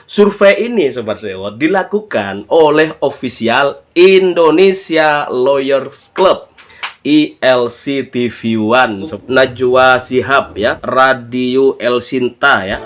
Survei ini Sobat Sewot dilakukan oleh official Indonesia Lawyers Club ILC TV1, Najwa Shihab ya, Radio El Sinta ya.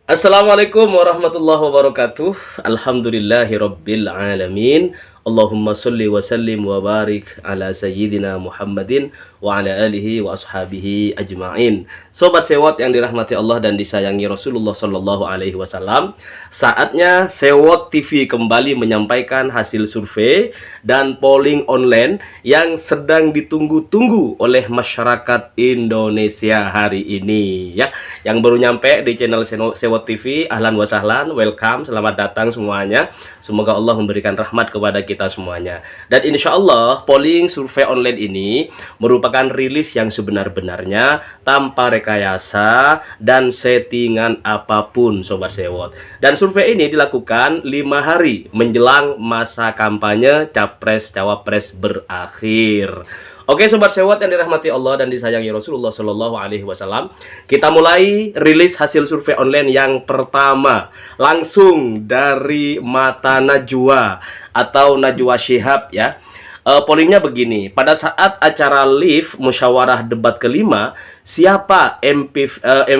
Assalamualaikum warahmatullahi wabarakatuh. Alhamdulillahirabbil alamin. Allahumma sholli wa sallim wa barik ala sayyidina Muhammadin wa ala alihi wa ashabihi ajma'in. Sobat Sewot yang dirahmati Allah dan disayangi Rasulullah Shallallahu alaihi wasallam, saatnya Sewot TV kembali menyampaikan hasil survei dan polling online yang sedang ditunggu-tunggu oleh masyarakat Indonesia hari ini ya. Yang baru nyampe di channel Sewot TV, ahlan wa sahlan, welcome, selamat datang semuanya. Semoga Allah memberikan rahmat kepada kita semuanya. Dan insya Allah polling survei online ini merupakan rilis yang sebenar-benarnya tanpa rekayasa dan settingan apapun Sobat Sewot. Dan survei ini dilakukan 5 hari menjelang masa kampanye Capres-Cawapres berakhir. Oke Sobat Sewot yang dirahmati Allah dan disayangi Rasulullah Shallallahu alaihi wasallam, kita mulai rilis hasil survei online yang pertama langsung dari mata Najwa atau Najwa Shihab ya. Pollingnya begini, pada saat acara live musyawarah debat kelima, siapa MVP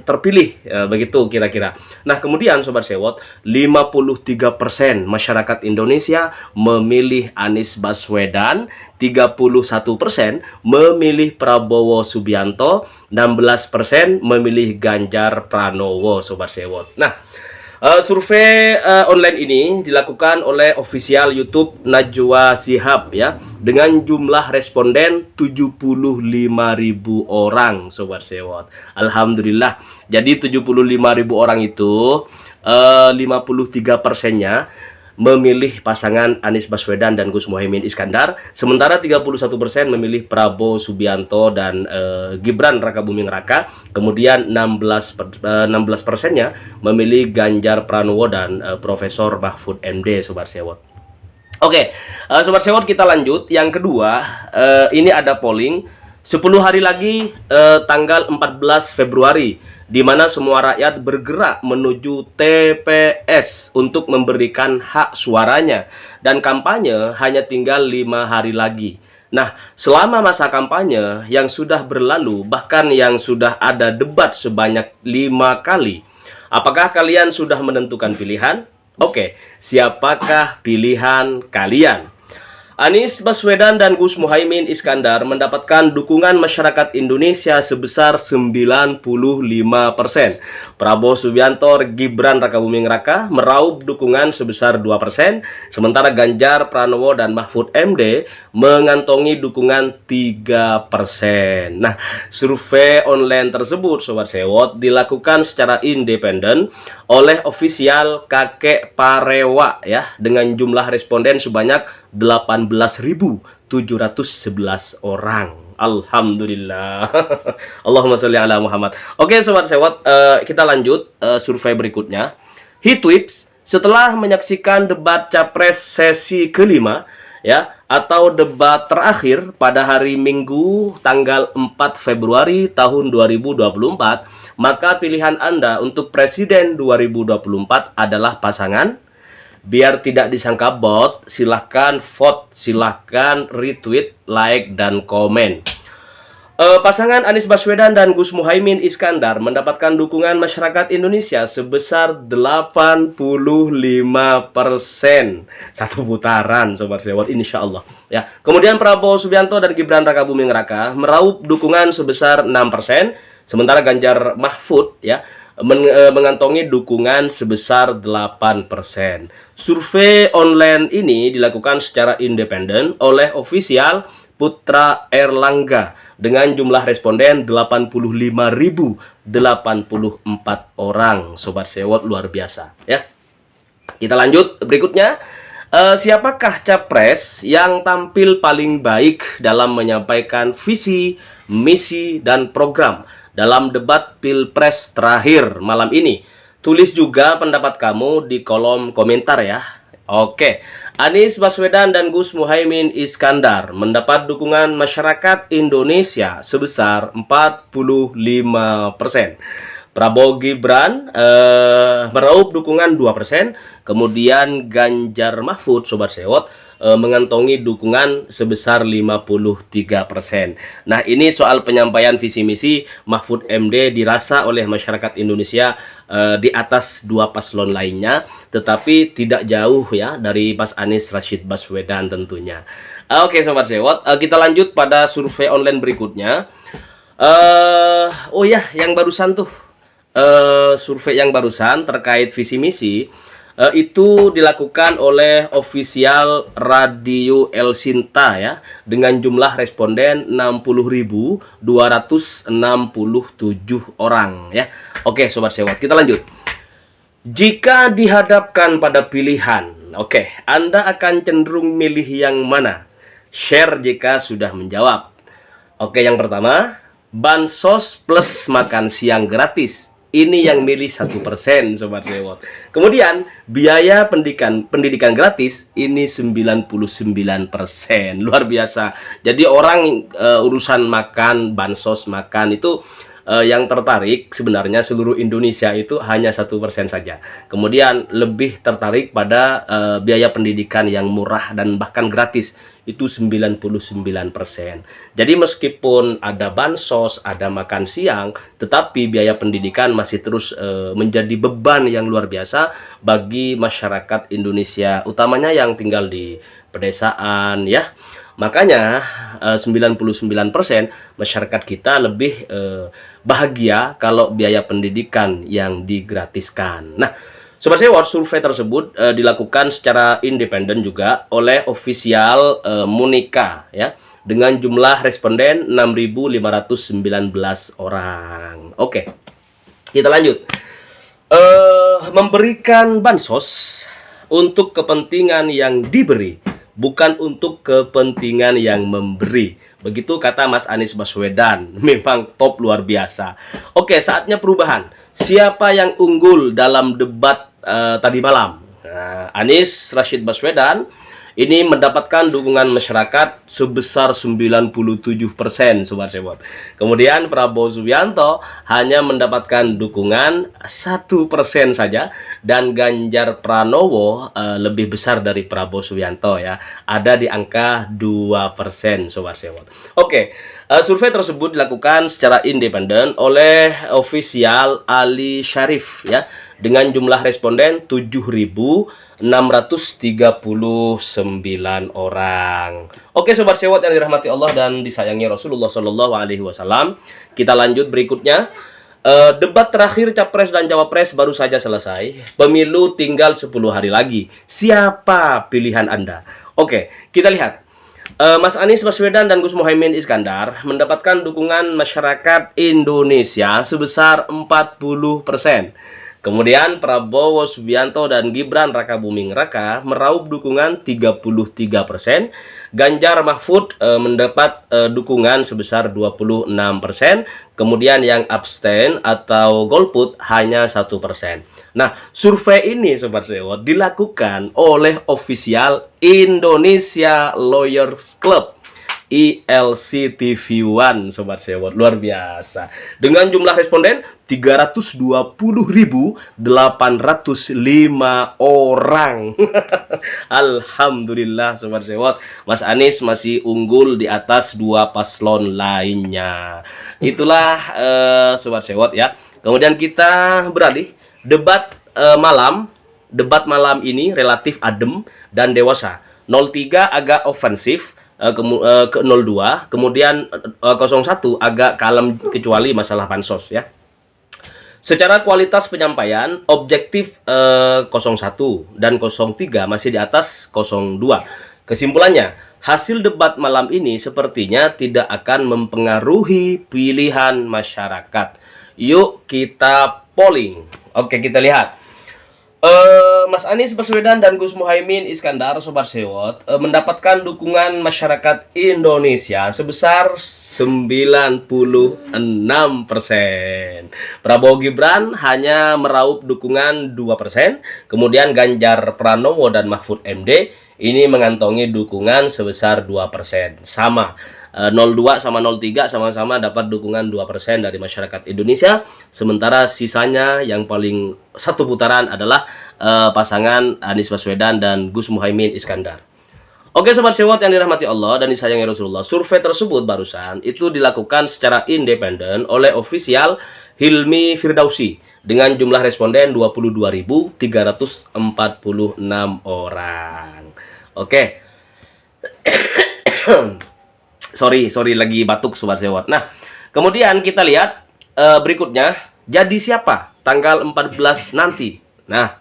terpilih? Begitu kira-kira. Nah kemudian Sobat Sewot, 53% masyarakat Indonesia memilih Anies Baswedan, 31% memilih Prabowo Subianto, 16% memilih Ganjar Pranowo Sobat Sewot. Nah, survei online ini dilakukan oleh official YouTube Najwa Shihab ya, dengan jumlah responden 75.000 orang Sobat Sewot. Alhamdulillah. Jadi 75.000 orang itu 53%-nya memilih pasangan Anies Baswedan dan Gus Muhaimin Iskandar, sementara 31% memilih Prabowo Subianto dan Gibran Rakabuming Raka, kemudian 16%-nya memilih Ganjar Pranowo dan Profesor Mahfud MD Sobat Sewot. Oke, Sobat Sewot, kita lanjut. Yang kedua, ini ada polling 10 hari lagi, tanggal 14 Februari, di mana semua rakyat bergerak menuju TPS untuk memberikan hak suaranya, dan kampanye hanya tinggal 5 hari lagi. Nah, selama masa kampanye yang sudah berlalu, bahkan yang sudah ada debat sebanyak 5 kali, apakah kalian sudah menentukan pilihan? Oke, siapakah pilihan kalian? Anies Baswedan dan Gus Muhaimin Iskandar mendapatkan dukungan masyarakat Indonesia sebesar 95%. Prabowo Subianto, Gibran Rakabuming Raka meraup dukungan sebesar 2%, sementara Ganjar Pranowo dan Mahfud MD mengantongi dukungan 3%. Nah, survei online tersebut Sobat Sewot dilakukan secara independen oleh official Kakek Parewa ya, dengan jumlah responden sebanyak 18.711 orang. Alhamdulillah. Allahumma sholli ala Muhammad. Oke Sobat Sewot, kita lanjut survei berikutnya. Hitwipes setelah menyaksikan debat Capres sesi kelima ya, atau debat terakhir pada hari Minggu tanggal 4 Februari tahun 2024, maka pilihan Anda untuk Presiden 2024 adalah pasangan. Biar tidak disangka bot, silahkan vote, silahkan retweet, like, dan komen. Pasangan Anies Baswedan dan Gus Muhaimin Iskandar mendapatkan dukungan masyarakat Indonesia sebesar 85%. Satu putaran Sobat Sewot, insya Allah ya. Kemudian Prabowo Subianto dan Gibran Rakabuming Raka meraup dukungan sebesar 6%, sementara Ganjar Mahfud ya mengantongi dukungan sebesar 8%. Survei online ini dilakukan secara independen oleh official Putra Erlangga dengan jumlah responden 85.084 orang Sobat Sewot, luar biasa ya. Kita lanjut berikutnya. Siapakah capres yang tampil paling baik dalam menyampaikan visi, misi, dan program dalam debat Pilpres terakhir malam ini? Tulis juga pendapat kamu di kolom komentar ya. Oke, Anies Baswedan dan Gus Muhaimin Iskandar mendapat dukungan masyarakat Indonesia sebesar 45%. Prabowo Gibran meraup dukungan 2%, kemudian Ganjar Mahfud Sobat Sewot mengantongi dukungan sebesar 53%. Nah, ini soal penyampaian visi misi Mahfud MD dirasa oleh masyarakat Indonesia di atas dua paslon lainnya, tetapi tidak jauh ya dari Mas Anies Rashid Baswedan tentunya. Oke Sobat Sewot, kita lanjut pada survei online berikutnya. Oh ya, yang barusan tuh survei yang barusan terkait visi misi itu dilakukan oleh official Radio El Sinta ya, dengan jumlah responden 60.267 orang ya. Oke Sobat Sewot, kita lanjut. Jika dihadapkan pada pilihan, oke, Anda akan cenderung milih yang mana? Share jika sudah menjawab. Oke, yang pertama, bansos plus makan siang gratis. Ini yang milih 1%, Sobat Sewot. Kemudian biaya pendidikan gratis ini 99%. Luar biasa. Jadi orang urusan makan, bansos makan itu yang tertarik sebenarnya seluruh Indonesia itu hanya 1% saja. Kemudian lebih tertarik pada biaya pendidikan yang murah dan bahkan gratis itu 99%. Jadi meskipun ada bansos, ada makan siang, tetapi biaya pendidikan masih terus menjadi beban yang luar biasa bagi masyarakat Indonesia, utamanya yang tinggal di pedesaan ya. Makanya 99% masyarakat kita lebih bahagia kalau biaya pendidikan yang digratiskan. Nah, Sobat Sewot, survei tersebut dilakukan secara independen juga oleh official Monika ya, dengan jumlah responden 6.519 orang. Oke, kita lanjut. Memberikan bansos untuk kepentingan yang diberi, bukan untuk kepentingan yang memberi. Begitu kata Mas Anies Baswedan. Memang top luar biasa. Oke, saatnya perubahan. Siapa yang unggul dalam debat tadi malam? Nah, Anies Rashid Baswedan ini mendapatkan dukungan masyarakat sebesar 97%, Sobat Sewot. Kemudian Prabowo Subianto hanya mendapatkan dukungan 1% saja, dan Ganjar Pranowo lebih besar dari Prabowo Subianto ya, ada di angka 2%, Sobat Sewot. Oke, survei tersebut dilakukan secara independen oleh official Ali Syarif ya, dengan jumlah responden 7.639 orang. Oke Sobat Sewot yang dirahmati Allah dan disayangi Rasulullah Shallallahu Alaihi Wasallam, kita lanjut berikutnya. Debat terakhir Capres dan Cawapres baru saja selesai. Pemilu tinggal 10 hari lagi. Siapa pilihan Anda? Oke, kita lihat. Mas Anies Baswedan dan Gus Muhaimin Iskandar mendapatkan dukungan masyarakat Indonesia sebesar 40%. Kemudian Prabowo Subianto dan Gibran Rakabuming Raka meraup dukungan 33%. Ganjar Mahfud mendapat dukungan sebesar 26%. Kemudian yang abstain atau golput hanya 1%. Nah, survei ini Sobat Sewot dilakukan oleh official Indonesia Lawyers Club, ILC TV1, Sobat Sewot, luar biasa. Dengan jumlah responden 320.805 orang. Alhamdulillah Sobat Sewot, Mas Anies masih unggul di atas dua paslon lainnya. Itulah Sobat Sewot ya. Kemudian kita beralih debat malam. Debat malam ini relatif adem dan dewasa. 03 agak ofensif, ke 02, kemudian 01 agak kalem kecuali masalah bansos ya. Secara kualitas penyampaian, objektif 01 dan 03 masih di atas 02. Kesimpulannya, hasil debat malam ini sepertinya tidak akan mempengaruhi pilihan masyarakat. Yuk kita polling. Oke, kita lihat. Mas Anies Baswedan dan Gus Muhaimin Iskandar Sobat Sewot mendapatkan dukungan masyarakat Indonesia sebesar 96%. Prabowo Gibran hanya meraup dukungan 2%. Kemudian Ganjar Pranowo dan Mahfud MD ini mengantongi dukungan sebesar 2%. Sama. 02 sama 03 sama-sama dapat dukungan 2% dari masyarakat Indonesia. Sementara sisanya yang paling satu putaran adalah pasangan Anies Baswedan dan Gus Muhaimin Iskandar. Oke Sobat Sewot yang dirahmati Allah dan disayangi Rasulullah, survei tersebut barusan itu dilakukan secara independen oleh ofisial Hilmi Firdausi dengan jumlah responden 22.346 orang. Oke. sorry lagi batuk Sobat Sewot. Nah, kemudian kita lihat berikutnya, jadi siapa tanggal 14 nanti. Nah,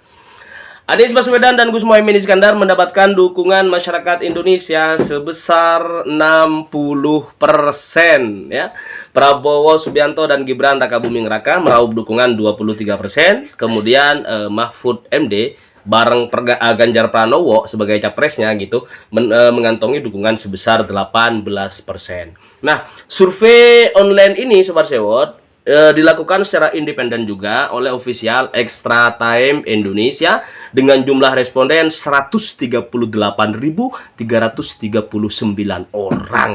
Anies Baswedan dan Gus Muhaimin Iskandar mendapatkan dukungan masyarakat Indonesia sebesar 60% ya. Prabowo Subianto dan Gibran Rakabuming Raka meraup dukungan 23%. Kemudian Mahfud MD bareng Ganjar Pranowo sebagai capresnya gitu mengantongi dukungan sebesar 18%. Nah, survei online ini Sobat Sewot dilakukan secara independen juga oleh official Extra Time Indonesia dengan jumlah responden 138.339 orang.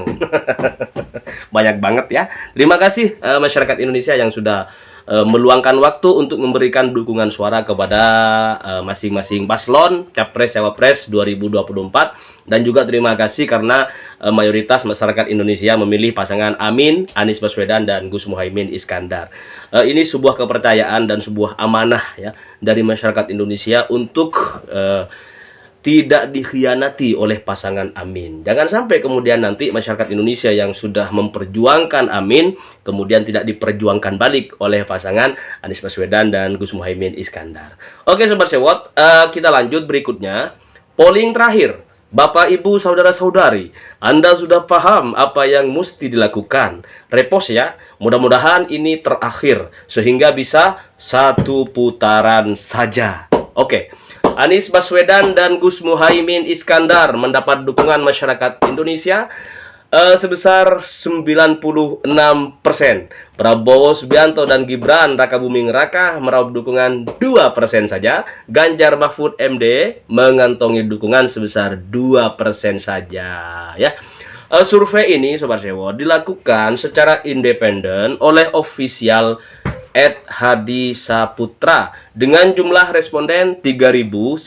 Banyak banget ya. Terima kasih masyarakat Indonesia yang sudah meluangkan waktu untuk memberikan dukungan suara kepada masing-masing paslon Capres Cawapres 2024, dan juga terima kasih karena mayoritas masyarakat Indonesia memilih pasangan Amin, Anies Baswedan dan Gus Muhaimin Iskandar. Ini sebuah kepercayaan dan sebuah amanah ya dari masyarakat Indonesia untuk tidak dikhianati oleh pasangan Amin. Jangan sampai kemudian nanti masyarakat Indonesia yang sudah memperjuangkan Amin kemudian tidak diperjuangkan balik oleh pasangan Anies Baswedan dan Gus Muhaimin Iskandar. Oke Sobat Sewot, kita lanjut berikutnya. Polling terakhir. Bapak, Ibu, Saudara-saudari, Anda sudah paham apa yang mesti dilakukan. Repost ya, mudah-mudahan ini terakhir sehingga bisa satu putaran saja. Oke. Anies Baswedan dan Gus Muhaimin Iskandar mendapat dukungan masyarakat Indonesia sebesar 96%. Prabowo Subianto dan Gibran Rakabuming Raka meraup dukungan 2% saja. Ganjar Mahfud MD mengantongi dukungan sebesar 2% saja ya. Survei ini Sobat Sewo dilakukan secara independen oleh official Hadi Saputra dengan jumlah responden 3.936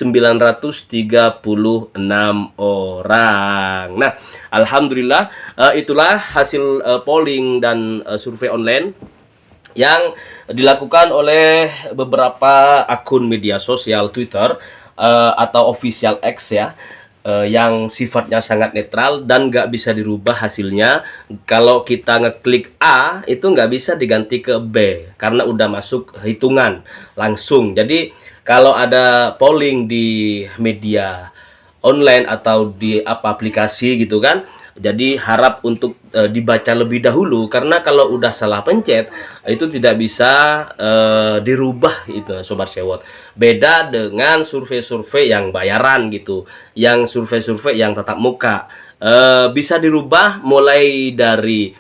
orang. Nah, alhamdulillah itulah hasil polling dan survei online yang dilakukan oleh beberapa akun media sosial Twitter atau official X ya. Yang sifatnya sangat netral dan nggak bisa dirubah hasilnya. Kalau kita ngeklik A itu nggak bisa diganti ke B karena udah masuk hitungan langsung. Jadi kalau ada polling di media online atau di aplikasi gitu kan, jadi harap untuk dibaca lebih dahulu karena kalau udah salah pencet itu tidak bisa dirubah itu Sobat Sewot. Beda dengan survei-survei yang bayaran gitu, yang survei-survei yang tatap muka bisa dirubah mulai dari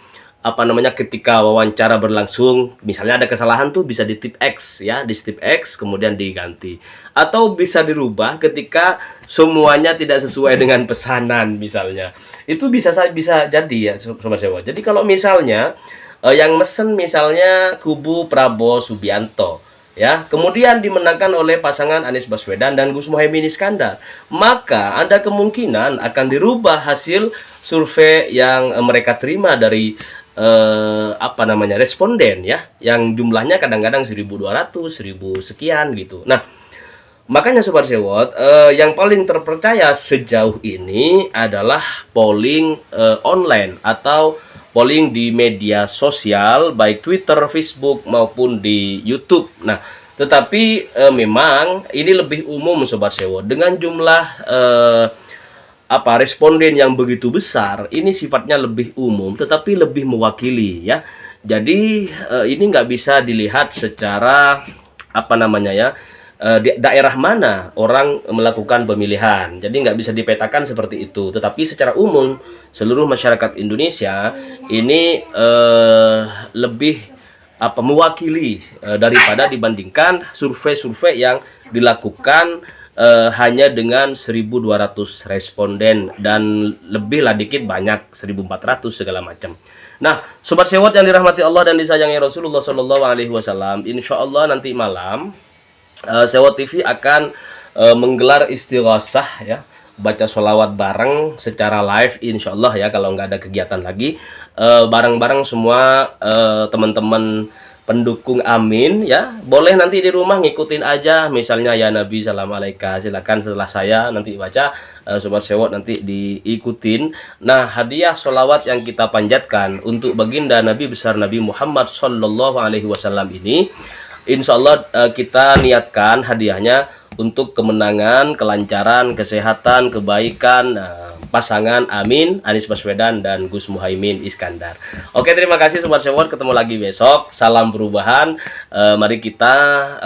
ketika wawancara berlangsung, misalnya ada kesalahan tuh bisa di tip X ya, di tip X kemudian diganti, atau bisa dirubah ketika semuanya tidak sesuai dengan pesanan misalnya. Itu bisa jadi ya Sobat Sewa. Jadi kalau misalnya yang mesen misalnya kubu Prabowo Subianto ya, kemudian dimenangkan oleh pasangan Anies Baswedan dan Gus Muhaimin Iskandar, maka ada kemungkinan akan dirubah hasil survei yang mereka terima dari responden ya, yang jumlahnya kadang-kadang 1.200, 1.000 sekian gitu. Nah, makanya Sobat Sewot, yang paling terpercaya sejauh ini adalah polling online atau polling di media sosial baik Twitter, Facebook maupun di YouTube. Nah, tetapi memang ini lebih umum Sobat Sewot dengan jumlah responden yang begitu besar. Ini sifatnya lebih umum tetapi lebih mewakili ya. Jadi ini nggak bisa dilihat secara daerah mana orang melakukan pemilihan. Jadi nggak bisa dipetakan seperti itu. Tetapi secara umum seluruh masyarakat Indonesia ini lebih mewakili daripada dibandingkan survei-survei yang dilakukan hanya dengan 1.200 responden dan lebih lah dikit banyak 1.400 segala macam. Nah, sobat sewot yang dirahmati Allah dan disayangi Rasulullah Shallallahu Alaihi Wasallam, insya Allah nanti malam Sewot TV akan menggelar istighosah ya, baca sholawat bareng secara live insya Allah ya, kalau nggak ada kegiatan lagi bareng-bareng semua teman-teman pendukung amin ya, boleh nanti di rumah ngikutin aja, misalnya ya Nabi salam alaika, silakan setelah saya nanti baca sobat sewot nanti diikutin. Nah, hadiah sholawat yang kita panjatkan untuk baginda Nabi besar Nabi Muhammad Shallallahu Alaihi Wasallam ini, insya Allah kita niatkan hadiahnya untuk kemenangan, kelancaran, kesehatan, kebaikan pasangan Amin, Anies Baswedan dan Gus Muhaimin Iskandar. Oke, terima kasih sobat sewot, ketemu lagi besok. Salam perubahan. Mari kita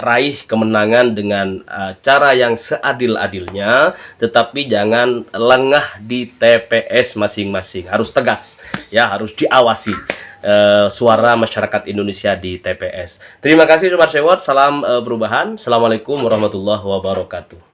raih kemenangan dengan cara yang seadil-adilnya, tetapi jangan lengah di TPS masing-masing. Harus tegas ya, harus diawasi suara masyarakat Indonesia di TPS. Terima kasih sobat sewot, salam perubahan. Assalamualaikum warahmatullahi wabarakatuh.